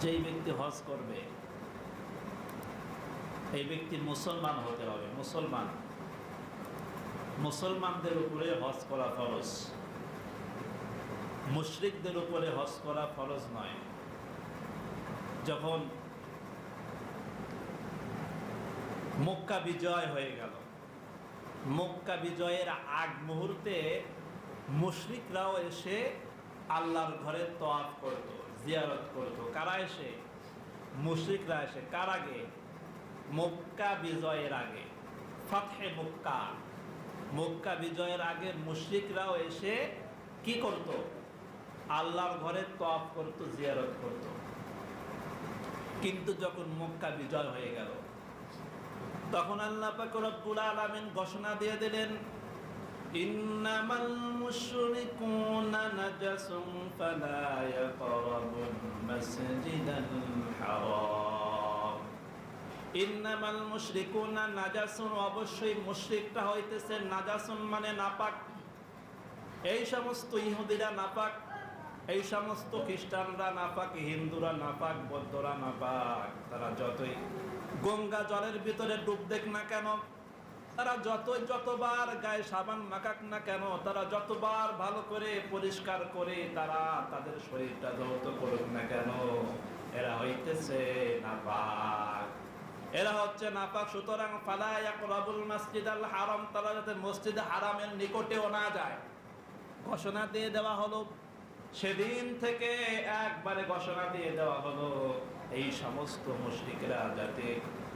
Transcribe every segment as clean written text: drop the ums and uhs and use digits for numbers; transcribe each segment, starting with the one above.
যেই ব্যক্তি হজ করবে এই ব্যক্তি মুসলমান হতে হবে। মুসলমানদের উপরে হজ করা ফরজ, মুশরিকদের উপরে হজ করা ফরজ নয়। যখন মক্কা বিজয় হয়ে গেল, মক্কা বিজয়ের আগ মুহূর্তে মুশরিকরাও এসে আল্লাহর ঘরে তওয়াফ করত, জিয়ারত করত। কারা এসে? মুশরিকরা এসে। কার আগে? মক্কা বিজয়ের আগে, ফাতহে মক্কা। মক্কা বিজয়ের আগে মুশরিকরাও এসে কি করত? আল্লাহর ঘরে তওয়াফ করত, জিয়ারত করত। কিন্তু যখন মক্কা বিজয় হয়ে গেল তখন আল্লাহ পাক রব্বুল আলামিন ঘোষণা দিয়ে দিলেন, ইন্নামাল মুশরিকুনা নাজাসুন ফালা ইয়াকরাবুল মাসজিদাল হারাম। ইন্নামাল মুশরিকুনা নাজাসুন, অবশ্যই মুশরিকরা হইতেছে নাজাসুন মানে নাপাক। এই সমস্ত ইহুদিরা নাপাক, এই সমস্ত খ্রিস্টানরা নাপাক, হিন্দুরা নাপাক, বৌদ্ধরা নাপাক। তারা যতই গঙ্গা জলের ভিতরে ডুব দেখ না কেন, তারা যতবার গায়ে সাবান মাখাক না কেন, তারা যতবার ভালো করে পরিষ্কার করে তারা তাদের শরীরটা ধৌত করুক না কেন, এরা হইতেছে নাপাক, এরা হচ্ছে নাপাক। সুতরাং ফালা ইয়াকরাবুল মাসজিদাল হারাম, তারা যাতে মসজিদে হারামের নিকটেও না যায় ঘোষণা দিয়ে দেওয়া হলো। সেদিন থেকে একবারে ঘোষণা দিয়ে দেওয়া হলো, এই সমস্ত মুশরিকরা যাতে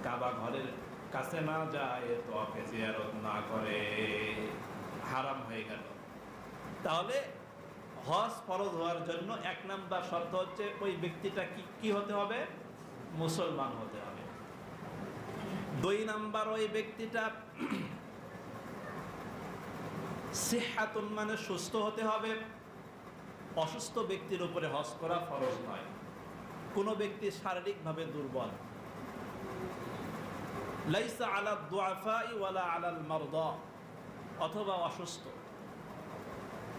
কাবা ঘরের কাছে না যায়, তওয়াফে জিয়ারত না করে, হারাম হয়ে গেল। তাহলে হজ ফরজ হওয়ার জন্য এক নাম্বার শর্ত হচ্ছে ওই ব্যক্তিটা কি হতে হবে? মুসলমান হতে হবে। দুই নাম্বার, ওই ব্যক্তিটা সিহাতুন মানে সুস্থ হতে হবে। অসুস্থ ব্যক্তির উপরে হজ করা ফরজ নয়। কোনো ব্যক্তি শারীরিকভাবে দুর্বল, লাইসা আলা দুআফাই ওয়ালা আলাল মারদা, অথবা অসুস্থ,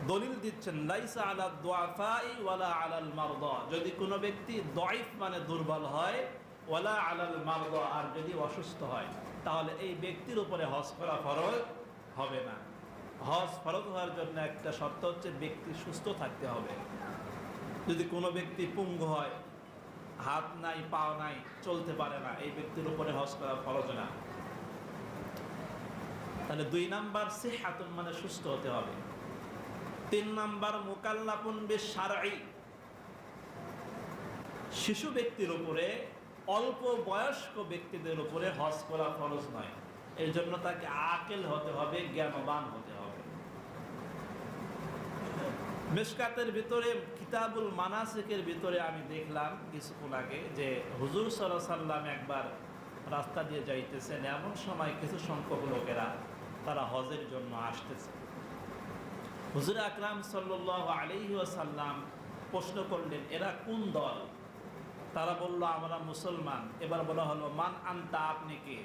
দলিল দিচ্ছেন লাইসা আলা দুআফাই ওয়ালা আলাল মারদা। যদি কোনো ব্যক্তি দাঈফ মানে দুর্বল হয়, ওয়ালা আলাল মারদা, আর যদি অসুস্থ হয়, তাহলে এই ব্যক্তির উপরে হজ করা ফরজ হবে না। হজ ফরজ হওয়ার জন্য একটা শর্ত হচ্ছে ব্যক্তি সুস্থ থাকতে হবে। যদি কোনো ব্যক্তি পঙ্গু হয়, হাত নাই, পাও নাই, চলতে পারে না, এই ব্যক্তির উপরে হজ করা ফরজ না। তাহলে দুই নাম্বার সিহাতুন মানে সুস্থ হতে হবে। তিন নাম্বার মুকাল্লাফুন বিশ-শারঈ, শিশু ব্যক্তির উপরে, অল্প বয়স্ক ব্যক্তিদের উপরে হজ করা ফরজ নয়। এই জন্য তাকে আকেল হতে হবে, জ্ঞানবান হতে হবে। মিশকাতের ভিতরে কিতাবুল মানাসিকের ভিতরে আমি দেখলাম কিছুক্ষণ আগে যে হুজুর সাল্লাল্লাহু আলাইহি ওয়াসাল্লাম একবার রাস্তা দিয়ে যাইতেছেন, এমন সময় কিছু সংখ্যক লোকেরা তারা হজের জন্য আসতেছে। হুজুর আকরাম সাল্লাল্লাহু আলাইহি ওয়াসাল্লাম প্রশ্ন করলেন, এরা কোন দল? তারা বলল, আমরা মুসলমান। এবার বলা হলো, মান আনতা, আপনি কে?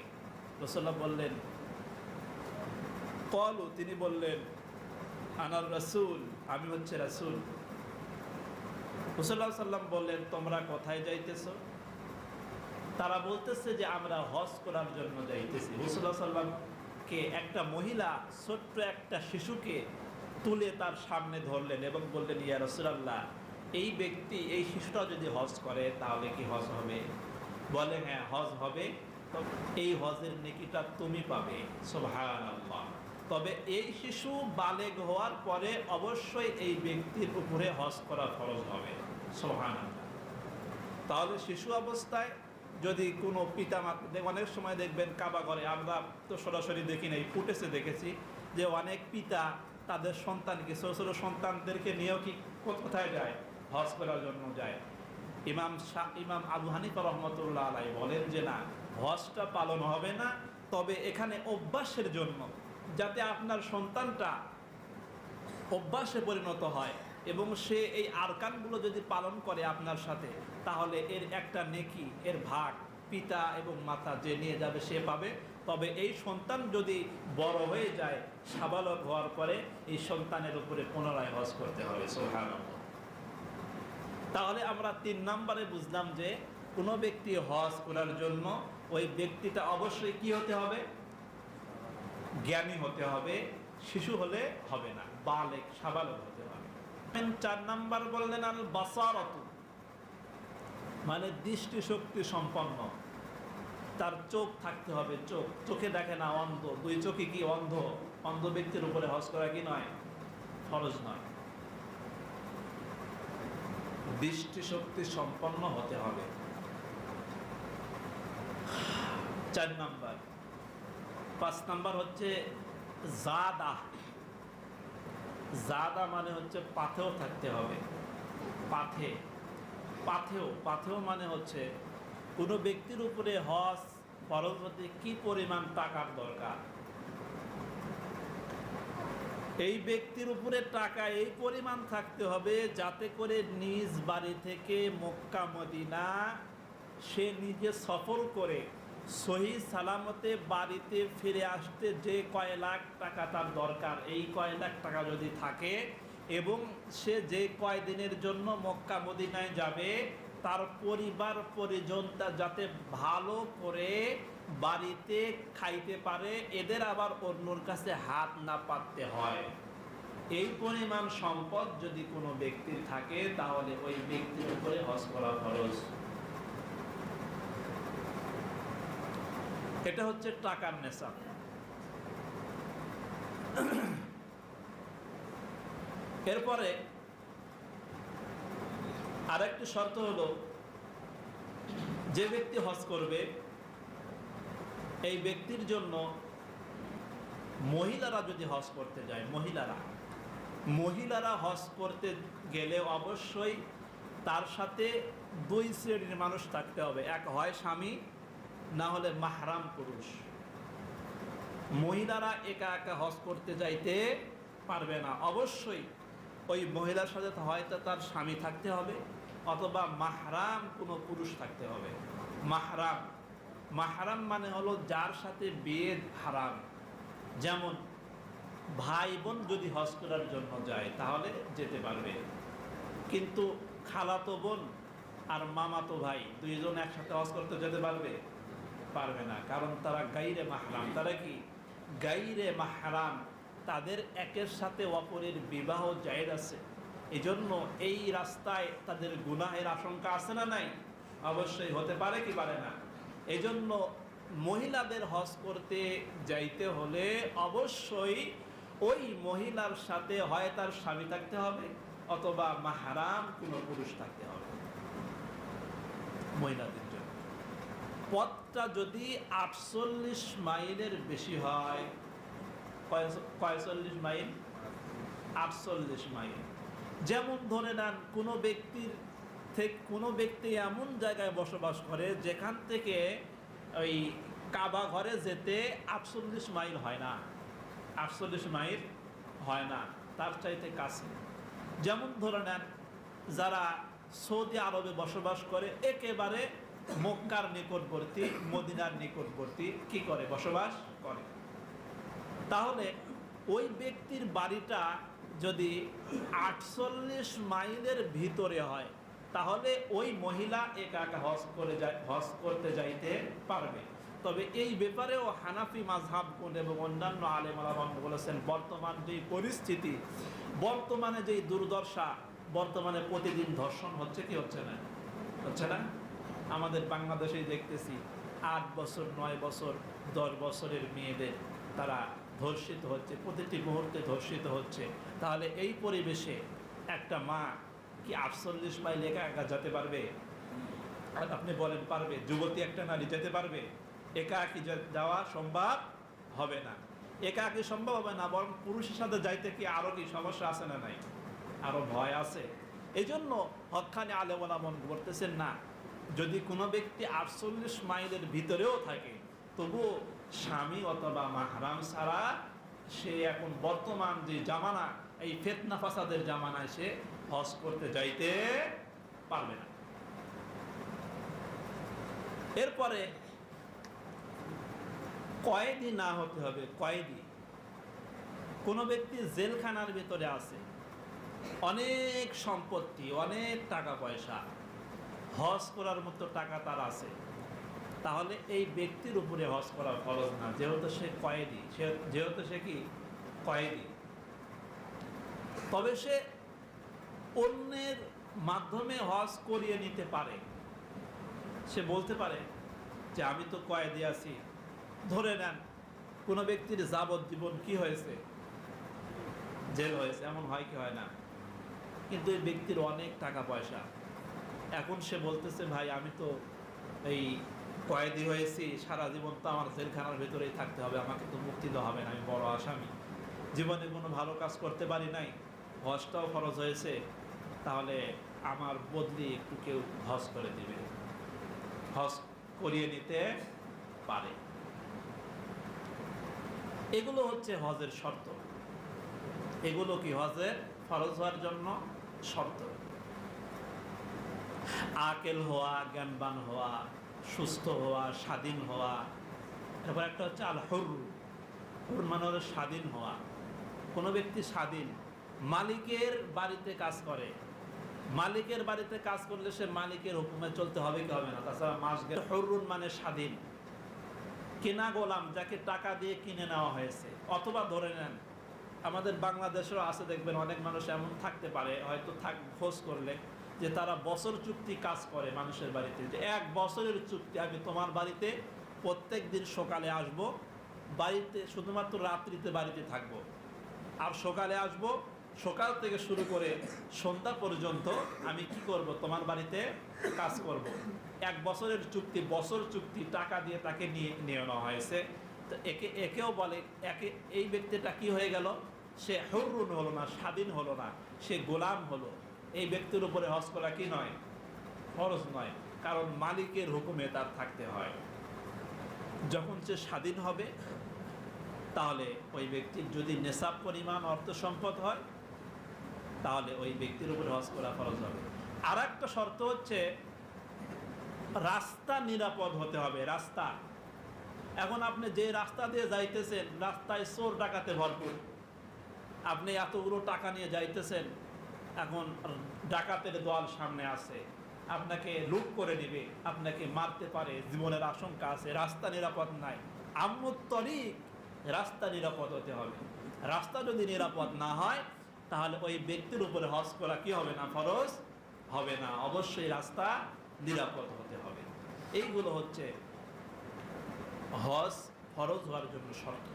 রাসূলুল্লাহ বললেন, ক্বালু, তিনি বললেন, আনার রাসূল, আমি হচ্ছে রাসূল। রাসূলুল্লাহ সাল্লাল্লাহু আলাইহি ওয়াসাল্লাম বললেন, তোমরা কোথায় যাইতেছো? তারা বলতেছে যে আমরা হজ করার জন্য যাইতেছি। রাসূলুল্লাহ সাল্লাল্লাহু আলাইহি ওয়াসাল্লামকে একটা মহিলা ছোট্ট একটা শিশুকে তুলে তার সামনে ধরলেন এবং বললেন, ইয়া রাসূলুল্লাহ, এই ব্যক্তি, এই শিশুটা যদি হজ করে তাহলে কি হজ হবে? বলে, হ্যাঁ হজ হবে, এই হজের নেকিটা তুমি পাবে। সুবহানাল্লাহ। তবে এই শিশু বালেগ হওয়ার পরে অবশ্যই এই ব্যক্তির উপরে হজ করা ফরজ হবে। সুবহানাল্লাহ। তাহলে শিশু অবস্থায় যদি কোনো পিতামাতা, অনেক সময় দেখবেন কাবা ঘরে, আমরা তো সরাসরি দেখি নাই, ফুটেজে দেখেছি যে অনেক পিতা তাদের সন্তানকে, ছোটো ছোটো সন্তানদেরকে নিয়েও কি কোথায় যায়? হজ করার জন্য যায়। ইমাম আবু হানিফা রহমতুল্লাহ আলাইহি বলেন যে না, হজটা পালন হবে না, তবে এখানে অভ্যাসের জন্য, যাতে আপনার সন্তানটা অভ্যাসে পরিণত হয় এবং সে এই আরকানগুলো যদি পালন করে আপনার সাথে, তাহলে এর একটা নেকি, এর ভাগ পিতা এবং মাতা যে নিয়ে যাবে সে পাবে। তবে এই সন্তান যদি বড় হয়ে যায়, সাবালক হওয়ার পরে এই সন্তানের উপরে পুনরায় হজ করতে হবে। সুবহানাল্লাহ। তাহলে আমরা 3 নম্বরে বুঝলাম যে কোনো ব্যক্তি হজ করার জন্য ওই ব্যক্তিটা অবশ্যই কি হতে হবে? জ্ঞানী হতে হবে, শিশু হলে হবে না, বালেগ সাবালক হতে হবে। 4 নম্বর বললেন আল বাসারাতু, মানে দৃষ্টিশক্তি সম্পন্ন, তার চোখ থাকতে হবে। চোখে দেখে না, অন্ধ, 2 চোখে কি অন্ধ? অন্ধ ব্যক্তির উপরে হজ করা কি নয়? ফরজ নয়। দৃষ্টিশক্তি সম্পন্ন হতে হবে। 4 নম্বর। 5 নম্বর হচ্ছে জাদা। জাদা মানে হচ্ছে পাথেও থাকতে হবে। পাথেও মানে হচ্ছে কোনো ব্যক্তির উপরে হজ ফরজ হতে কি পরিমাণ টাকার দরকার, এই ব্যক্তির উপরে টাকা এই পরিমাণ থাকতে হবে যাতে করে নিজ বাড়ি থেকে মক্কা মদিনা সে নিজে সফর করে সহি সালামতে বাড়িতে ফিরে আসতে যে কয় লাখ টাকা তার দরকার, এই কয় লাখ টাকা যদি থাকে এবং সে যে কয় দিনের জন্য মক্কা মদিনায় যাবে তার পরিবার পরিজনটা যাতে ভালো করে বাড়িতে খাইতে পারে, এদের আবার অন্যর কাছে হাত না পাততে হয়, এই পরিমাণ সম্পদ যদি কোনো ব্যক্তির থাকে তাহলে ওই ব্যক্তির উপরে হজ করা ফরজ। এটা হচ্ছে টাকার নেশাব। এরপরে আরেকটি শর্ত হলো, যে ব্যক্তি হজ করবে এই ব্যক্তির জন্য মহিলারা যদি হজ করতে যায়, মহিলারা হজ করতে গেলে অবশ্যই তার সাথে 2 শ্রেণীর মানুষ থাকতে হবে। এক হয় স্বামী, না হলে মাহরাম পুরুষ। মহিলারা একা একা হজ করতে যাইতে পারবে না, অবশ্যই ওই মহিলার সাথে হয়তো তার স্বামী থাকতে হবে অথবা মাহরাম কোনো পুরুষ থাকতে হবে। মাহরাম মানে হলো যার সাথে বিয়ে হারাম। যেমন ভাই বোন যদি হজ করার জন্য যায় তাহলে যেতে পারবে, কিন্তু খালাতো বোন আর মামাতো ভাই 2 জন একসাথে হজ করতে যেতে পারবে না, কারণ তারা গাইরে মাহরাম। তারা কি গাইরে মাহরাম? তাদের একের সাথে অপরের বিবাহ জায়েজ আছে, এজন্য এই রাস্তায় তাদের গুনাহের আশঙ্কা আছে না নাই? অবশ্যই হতে পারে কি পারে না? এজন্য মহিলাদের হজ করতে যাইতে হলে অবশ্যই ওই মহিলার সাথে হয় তার স্বামী থাকতে হবে অথবা মাহরাম কোনো পুরুষ থাকতে হবে মহিলাদের জন্য। পথটা যদি 48 মাইলের বেশি হয়, 40 মাইল, 48 মাইল। যেমন ধরে নেন কোনো ব্যক্তি এমন জায়গায় বসবাস করে যেখান থেকে ওই কাবা ঘরে যেতে 48 মাইল হয় না, 48 মাইল হয় না, তার চাইতে কাছে। যেমন ধরে নেন যারা সৌদি আরবে বসবাস করে একেবারে মক্কার নিকটবর্তী, মদিনার নিকটবর্তী কি করে বসবাস করে, তাহলে ওই ব্যক্তির বাড়িটা যদি 48 মাইলের ভিতরে হয় তাহলে ওই মহিলা একা একা হজ করতে যাইতে পারবে। তবে এই ব্যাপারেও হানাফি মাযহাব এবং অন্যান্য আলেম ওলামা বলেছেন, বর্তমান যে পরিস্থিতি, বর্তমানে যে দুর্দশা, বর্তমানে প্রতিদিন ধর্ষণ হচ্ছে কি হচ্ছে না? আমাদের বাংলাদেশেই দেখতেছি 8 বছর 9 বছর 10 বছরের মেয়েদের তারা ধর্ষিত হচ্ছে, প্রতিটি মুহূর্তে ধর্ষিত হচ্ছে। তাহলে এই পরিবেশে একটা মা কি 48 মাইল একা একা যেতে পারবে? আপনি বলেন পারবে? যুবতী একটা নারী যেতে পারবে? একাকী যাওয়া সম্ভব হবে না, একাকী সম্ভব হবে না, বরং পুরুষের সাথে যাইতে কি আরো কি সমস্যা আছে না নাই? আরো ভয় আছে। এই জন্য হক্কানি আলেম ওলামা বলতেছেন না, যদি কোনো ব্যক্তি 48 মাইলের ভিতরেও থাকে তবুও স্বামী অথবা মাহরাম ছাড়া সে এখন বর্তমান যে জামানা, এই ফিতনা ফাসাদের জামানায় সে হজ করতে যাইতে পারবে না। এরপরে কয়েদি না হতে হবে। কয়েদি, কোনো ব্যক্তি জেলখানার ভিতরে আছে, অনেক সম্পত্তি, অনেক টাকা পয়সা, হজ করার মতো টাকা তার আছে, তাহলে এই ব্যক্তির উপরে হজ করা ফরজ না, যেহেতু সে কয়েদি, যেহেতু সে কি কয়েদি। তবে সে অন্যের মাধ্যমে হজ করিয়ে নিতে পারে। সে বলতে পারে যে আমি তো কয়েদি আছি, ধরে নেন কোনো ব্যক্তির যাবজ্জীবন কি হয়েছে, জেল হয়েছে, এমন হয় কি হয় না, কিন্তু এই ব্যক্তির অনেক টাকা পয়সা। এখন সে বলতেছে ভাই আমি তো এই কয়েদি হয়েছি, সারা জীবন তো আমার জেলখানার ভেতরেই থাকতে হবে, আমাকে তো মুক্তি দেওয়া হবে না, আমি বড় আসামি, জীবনে কোনো ভালো কাজ করতে পারি নাই, হজটাও খরচ হয়েছে, তাহলে আমার বদলি একটু কেউ হজ করে দিবে, হজ করিয়ে নিতে পারে। এগুলো হচ্ছে হজের শর্ত। এগুলো কি হজের ফরজ হওয়ার জন্য শর্ত। আকেল হওয়া, জ্ঞানবান হওয়া, সুস্থ হওয়া, স্বাধীন হওয়া। এরপর একটা হচ্ছে আল হুর, হুর মানে হলো স্বাধীন হওয়া। কোনো ব্যক্তি স্বাধীন, মালিকের বাড়িতে কাজ করে, মালিকের বাড়িতে কাজ করলে সে মালিকের হুকুমে চলতে হবে কি হবে না, তাছাড়া মাস গেলে। হুরুন মানে স্বাধীন, কেনা গোলাম, যাকে টাকা দিয়ে কিনে নেওয়া হয়েছে। অথবা ধরে নেন আমাদের বাংলাদেশেরও আছে, দেখবেন অনেক মানুষ এমন থাকতে পারে, হয়তো খোঁজ করলে, যে তারা বছর চুক্তি কাজ করে মানুষের বাড়িতে, যে 1 বছরের চুক্তি, আমি তোমার বাড়িতে প্রত্যেক দিন সকালে আসব, বাড়িতে শুধুমাত্র রাত্রিতে বাড়িতে থাকব, আর সকালে আসব, সকাল থেকে শুরু করে সন্ধ্যা পর্যন্ত আমি কি করব, তোমার বাড়িতে কাজ করব। 1 বছরের চুক্তি, বছর চুক্তি, টাকা দিয়ে তাকে নিয়ে নেওয়া হয়েছে। তো একেও বলে, এই ব্যক্তিটা কি হয়ে গেল, সে হুরুন হলো না, স্বাধীন হলো না, সে গোলাম হলো। এই ব্যক্তির উপরে হজ করা কি নয়, ফরজ নয়, কারণ মালিকের হুকুমে তার থাকতে হয়। যখন সে স্বাধীন হবে, তাহলে ওই ব্যক্তির যদি নেশাব পরিমাণ অর্থ সম্পদ হয়, তাহলে ওই ব্যক্তির উপরে হজ করা ফরজ হবে। আর একটা শর্ত হচ্ছে রাস্তা নিরাপদ হতে হবে। রাস্তা, এখন আপনি যে রাস্তা দিয়ে যাইতেছেন, রাস্তায় চোর ডাকাতে ভরপুর, আপনি এতগুলো টাকা নিয়ে যাইতেছেন, এখন ডাকাতের দল সামনে আছে, আপনাকে লুট করে নেবে, আপনাকে মারতে পারে, জীবনের আশঙ্কা আছে, রাস্তা নিরাপদ নাই। আমুত তরিক, রাস্তা নিরাপদ হতে হবে। রাস্তা যদি নিরাপদ না হয়, তাহলে ওই ব্যক্তির উপরে হজ করা কি হবে না, ফরজ হবে না। অবশ্যই রাস্তা নিরাপদ হতে হবে। এইগুলো হচ্ছে হজ ফরজ হওয়ার জন্য শর্ত।